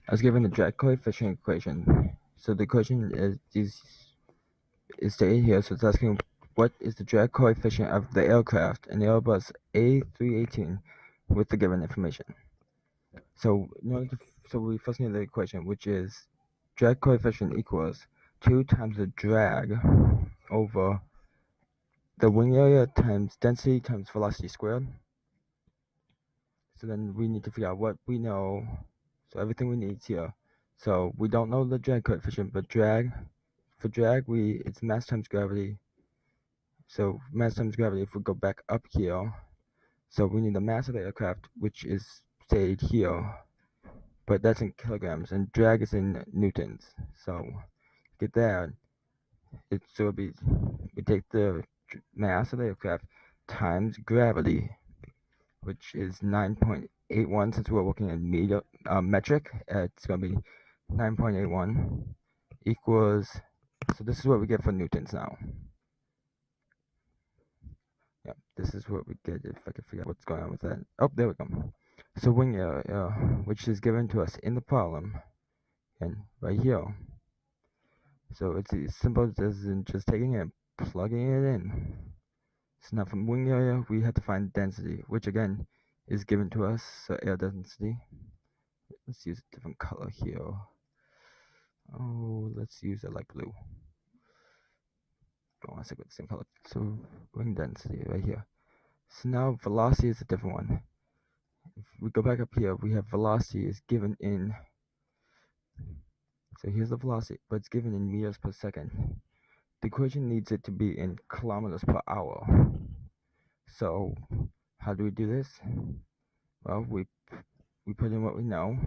I was given the drag coefficient equation. So the equation is stated here. So it's asking what is the drag coefficient of the aircraft in the Airbus A318 with the given information. So we first need the equation, which is drag coefficient equals 2 times the drag over the wing area times density times velocity squared. So then we need to figure out what we know. So everything we need is here. So we don't know the drag coefficient, but for drag, it's mass times gravity. So mass times gravity, if we go back up here, so we need the mass of the aircraft, which is stayed here, but that's in kilograms, and drag is in newtons. So get that, we take the mass of the aircraft times gravity, which is 9.81. Since we're working in metric, it's going to be 9.81 equals, so this is what we get for newtons now. Yeah, this is what we get if I can figure out what's going on with that. Oh, there we go. So wing area, which is given to us in the problem, and right here. So it's as simple as in just taking it and plugging it in. So now from wing area, we have to find density, which again is given to us. So air density. Let's use a different color here. Oh, let's use a light blue. I want to stick with the same color. So wing density right here. So now velocity is a different one. If we go back up here, we have velocity is given in. So here's the velocity, but it's given in meters per second. The equation needs it to be in kilometers per hour. So how do we do this? Well, we put in what we know.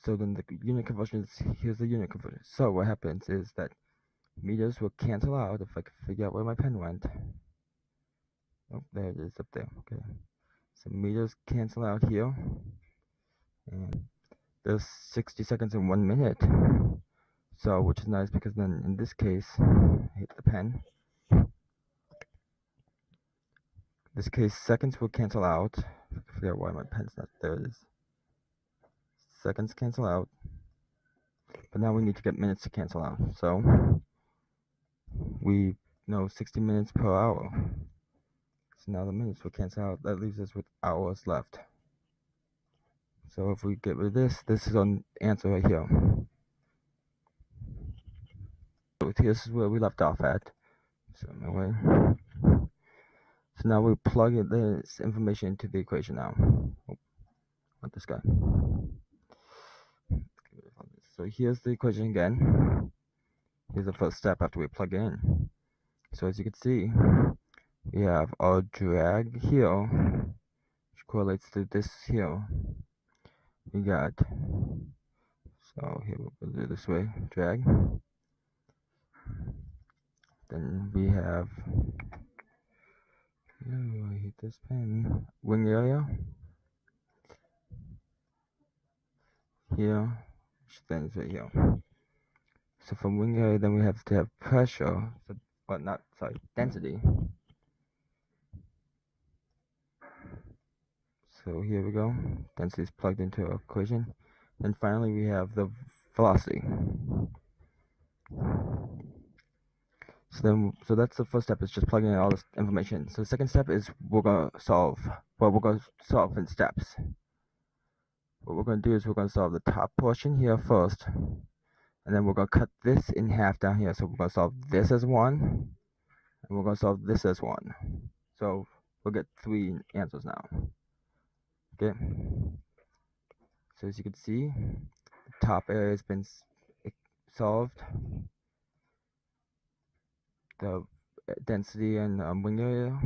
So then the unit conversion is, here's the unit conversion. So what happens is that meters will cancel out if I can figure out where my pen went. Oh, there it is up there. Okay. So meters cancel out here. And there's 60 seconds and 1 minute. So, which is nice because then in this case, hit the pen. This case, seconds will cancel out. I forget why my pen's not there. It is. Seconds cancel out. But now we need to get minutes to cancel out. So we know 60 minutes per hour. So now the minutes will cancel out. That leaves us with hours left. So if we get rid of this is our answer right here. So this is where we left off at. So anyway. So now we plug this information into the equation now. Oh, not this guy. So here's the equation again. Here's the first step after we plug in. So as you can see, we have our drag here, which correlates to this here. We got, so here we'll do it this way, drag. Then we have, oh, I hate this pen, wing area. Here, which then is right here. So from wing area, then we have to have pressure, density. So here we go. Density is plugged into our equation. Then finally we have the velocity. So that's the first step, is just plugging in all this information. So the second step is we're gonna solve in steps. What we're gonna do is we're gonna solve the top portion here first, and then we're gonna cut this in half down here. So we're gonna solve this as 1, and we're gonna solve this as 1. So we'll get 3 answers now. Okay. So as you can see, the top area has been solved. The density and wing area.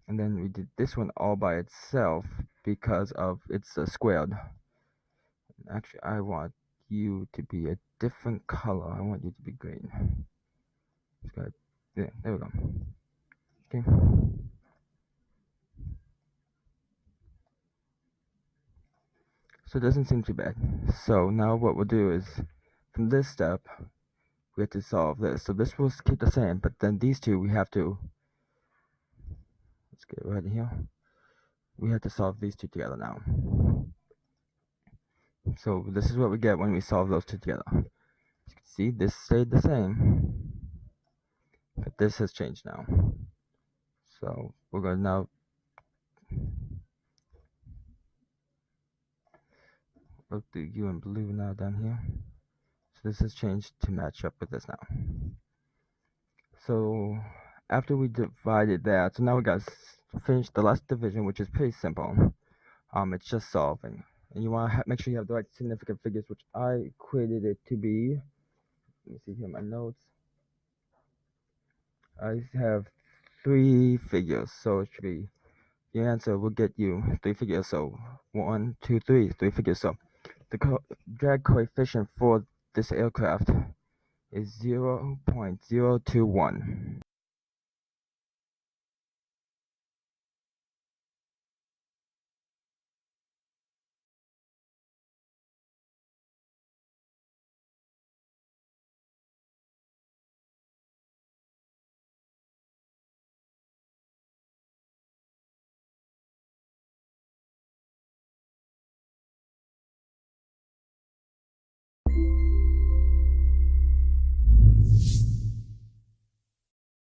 And then we did this one all by itself because of it's squared. Actually, I want you to be a different color. I want you to be green. Yeah, there we go. Okay. So it doesn't seem too bad. So now what we'll do is, from this step, we have to solve this. So this will keep the same, but then these two we have to, let's get right in here. We have to solve these two together now. So this is what we get when we solve those two together. As you can see, this stayed the same, but this has changed now. So we're going to now wrote the U in blue now down here. So this has changed to match up with this now. So after we divided that, so now we got to finish the last division, which is pretty simple. It's just solving. And you want to make sure you have the right significant figures, which I equated it to be. Let me see here my notes. I have 3 figures, so it should be, your answer will get you 3 figures. So 1, 2, 3, 3 figures. So the drag coefficient for this aircraft is 0.021.